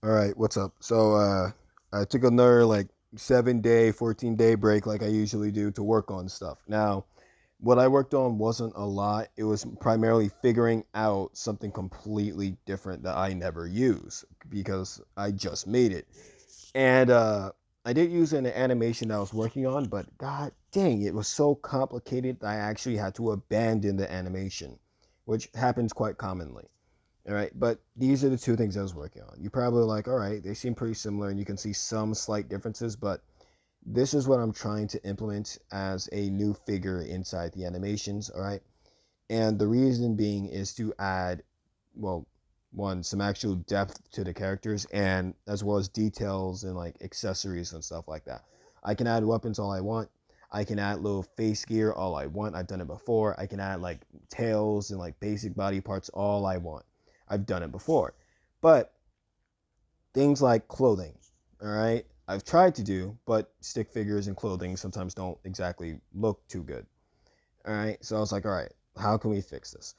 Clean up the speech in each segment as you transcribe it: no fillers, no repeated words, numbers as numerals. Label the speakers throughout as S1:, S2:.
S1: All right, what's up? I took another like 7 day, 14-day break like I usually do to work on stuff. Now, what I worked on wasn't a lot. It was primarily figuring out something completely different that I never use because I just made it. And I did use an animation that I was working on, but god dang, it was so complicated that I actually had to abandon the animation, which happens quite commonly. All right, but these are the two things I was working on. You're probably like, all right, they seem pretty similar, and you can see some slight differences, but this is what I'm trying to implement as a new figure inside the animations. All right, and the reason being is to add, well, one, some actual depth to the characters, and as well as details and like accessories and stuff like that. I can add weapons all I want. I can add little face gear all I want. I've done it before. I can add like tails and like basic body parts all I want. I've done it before. But things like clothing, all right, I've tried to do, but stick figures and clothing sometimes don't exactly look too good. All right, so I was like, all right, how can we fix this?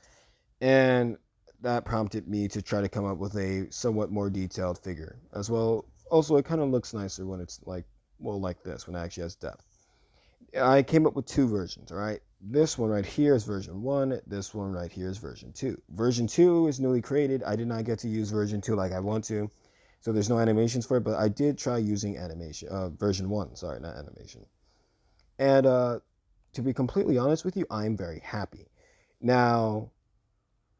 S1: And that prompted me to try to come up with a somewhat more detailed figure as well. Also, it kind of looks nicer when it's like, well, like this, when it actually has depth. I came up with two versions, all right? This one right here is version 1. This one right here is version 2. Version 2 is newly created. I did not get to use version 2 like I want to. So there's no animations for it, but I did try using animation, version 1, sorry, not animation. And to be completely honest with you, I'm very happy. Now,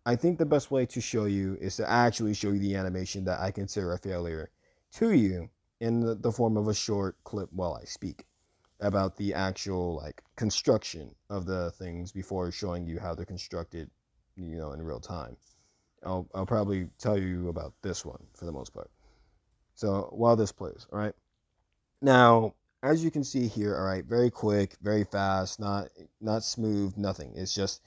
S1: I think the best way to show you is to actually show you the animation that I consider a failure to you in the form of a short clip while I speak about the actual like construction of the things before showing you how they're constructed, in real time. I'll probably tell you about this one for the most part. So while this plays, all right. Now, as you can see here, all right, very quick, very fast, not smooth, nothing. It's just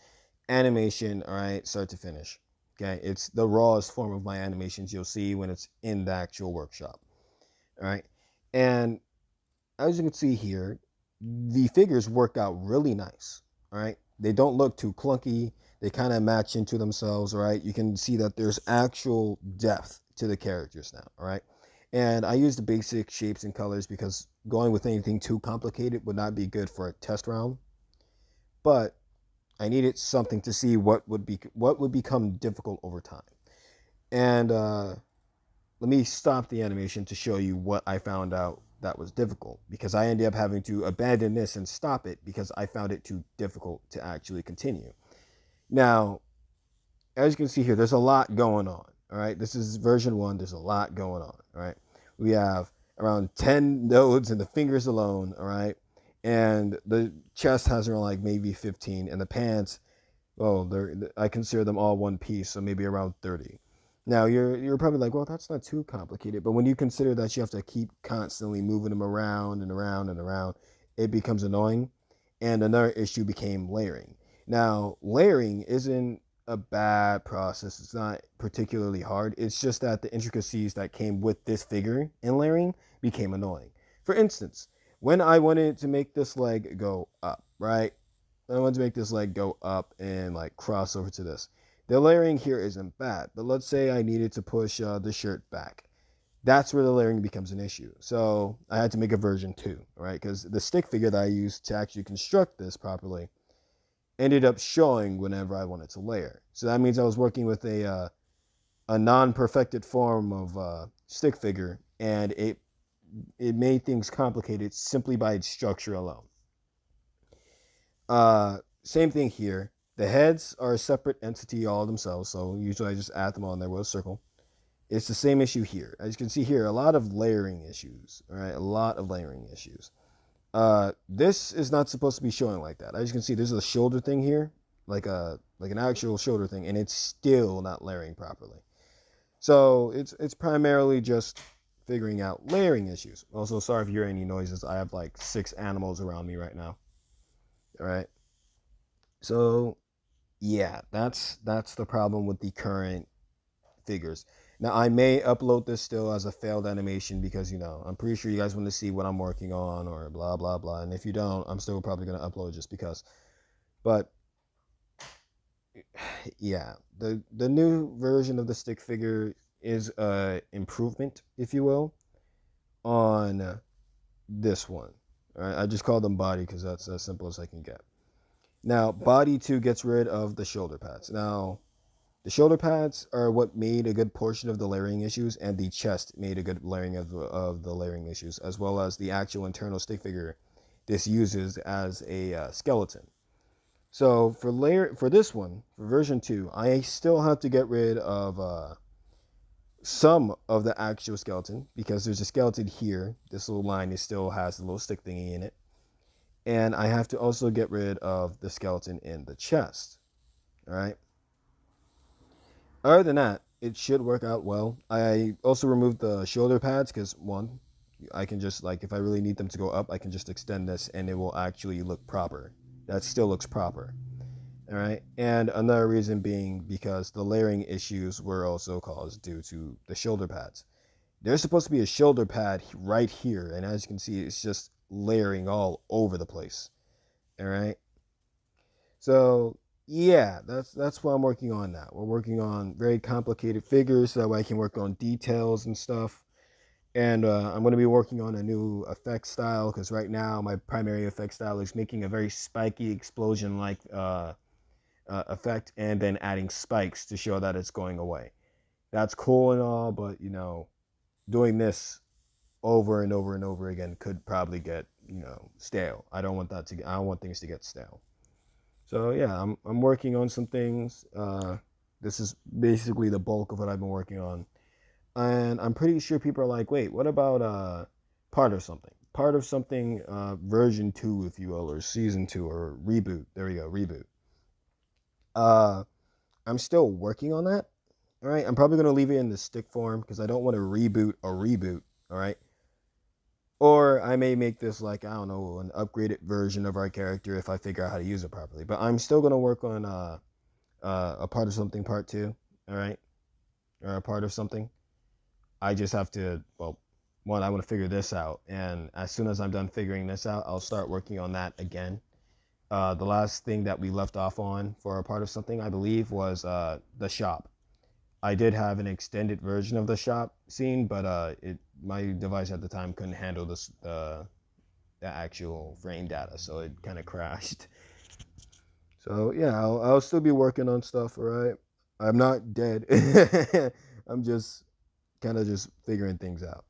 S1: animation, all right, start to finish. Okay, it's the rawest form of my animations you'll see when it's in the actual workshop. All right, and as you can see here, the figures work out really nice. All right, they don't look too clunky. They kind of match into themselves. All right, you can see that there's actual depth to the characters now. All right, and I use the basic shapes and colors because going with anything too complicated would not be good for a test round. But I needed something to see what would become difficult over time. And let me stop the animation to show you what I found out that was difficult because I ended up having to abandon this and stop it because I found it too difficult to actually continue. Now, as you can see here, there's a lot going on. All right, this is version 1. There's a lot going on. All right, we have around 10 nodes in the fingers alone. All right, and the chest has around like maybe 15, and the pants, well, I consider them all one piece, so maybe around 30. Now you're probably like, well, that's not too complicated, but when you consider that you have to keep constantly moving them around and around and around, it becomes annoying. And another issue became layering. Now, layering isn't a bad process. It's not particularly hard. It's just that the intricacies that came with this figure in layering became annoying. For instance, when I wanted to make this leg go up, right? I want to make this leg go up and like cross over to this. The layering here isn't bad, but let's say I needed to push the shirt back. That's where the layering becomes an issue. So I had to make a version 2, right? Because the stick figure that I used to actually construct this properly ended up showing whenever I wanted to layer. So that means I was working with a non-perfected form of stick figure, and it made things complicated simply by its structure alone. Same thing here. The heads are a separate entity all themselves, so usually I just add them on there with a circle. It's the same issue here. As you can see here, a lot of layering issues. All right, a lot of layering issues. This is not supposed to be showing like that. As you can see, there's a shoulder thing here, like an actual shoulder thing, and it's still not layering properly. So it's primarily just figuring out layering issues. Also, sorry if you hear any noises. I have like 6 animals around me right now. All right. So yeah, that's the problem with the current figures. Now I may upload this still as a failed animation because I'm pretty sure you guys want to see what I'm working on or blah blah blah. And if you don't, I'm still probably gonna upload just because. But yeah, the new version of the stick figure is a improvement, if you will, on this one. All right, I just call them body because that's as simple as I can get. Now, body 2 gets rid of the shoulder pads. Now, the shoulder pads are what made a good portion of the layering issues, and the chest made a good layering of the layering issues, as well as the actual internal stick figure this uses as a skeleton. So for this one, for version 2, I still have to get rid of some of the actual skeleton because there's a skeleton here. This little line is still has a little stick thingy in it. And I have to also get rid of the skeleton in the chest. All right. Other than that, it should work out well. I also removed the shoulder pads because one, I can just like if I really need them to go up, I can just extend this and it will actually look proper. That still looks proper. All right. And another reason being because the layering issues were also caused due to the shoulder pads. There's supposed to be a shoulder pad right here, and as you can see, it's just layering all over the place. All right. So yeah, that's what I'm working on now. We're working on very complicated figures so that way I can work on details and stuff. And I'm going to be working on a new effect style because right now my primary effect style is making a very spiky explosion like effect and then adding spikes to show that it's going away. That's cool and all, but doing this over and over and over again could probably get stale. I don't want that to. I don't want things to get stale. So yeah, I'm working on some things. This is basically the bulk of what I've been working on, and I'm pretty sure people are like, wait, what about part of something? Part of something, version 2, if you will, or season 2, or reboot. There we go, reboot. Uh, I'm still working on that. All right, I'm probably gonna leave it in the stick form because I don't want to reboot a reboot. All right, or I may make this like I don't know an upgraded version of our character if I figure out how to use it properly. But I'm still gonna work on a part of something part 2. All right, or a part of something. I just have to well, one I want to figure this out, and as soon as I'm done figuring this out, I'll start working on that again. The last thing that we left off on for a part of something, I believe, was the shop. I did have an extended version of the shop scene, but my device at the time couldn't handle the actual frame data, so it kind of crashed. So yeah, I'll still be working on stuff. All right, I'm not dead. I'm just kind of just figuring things out.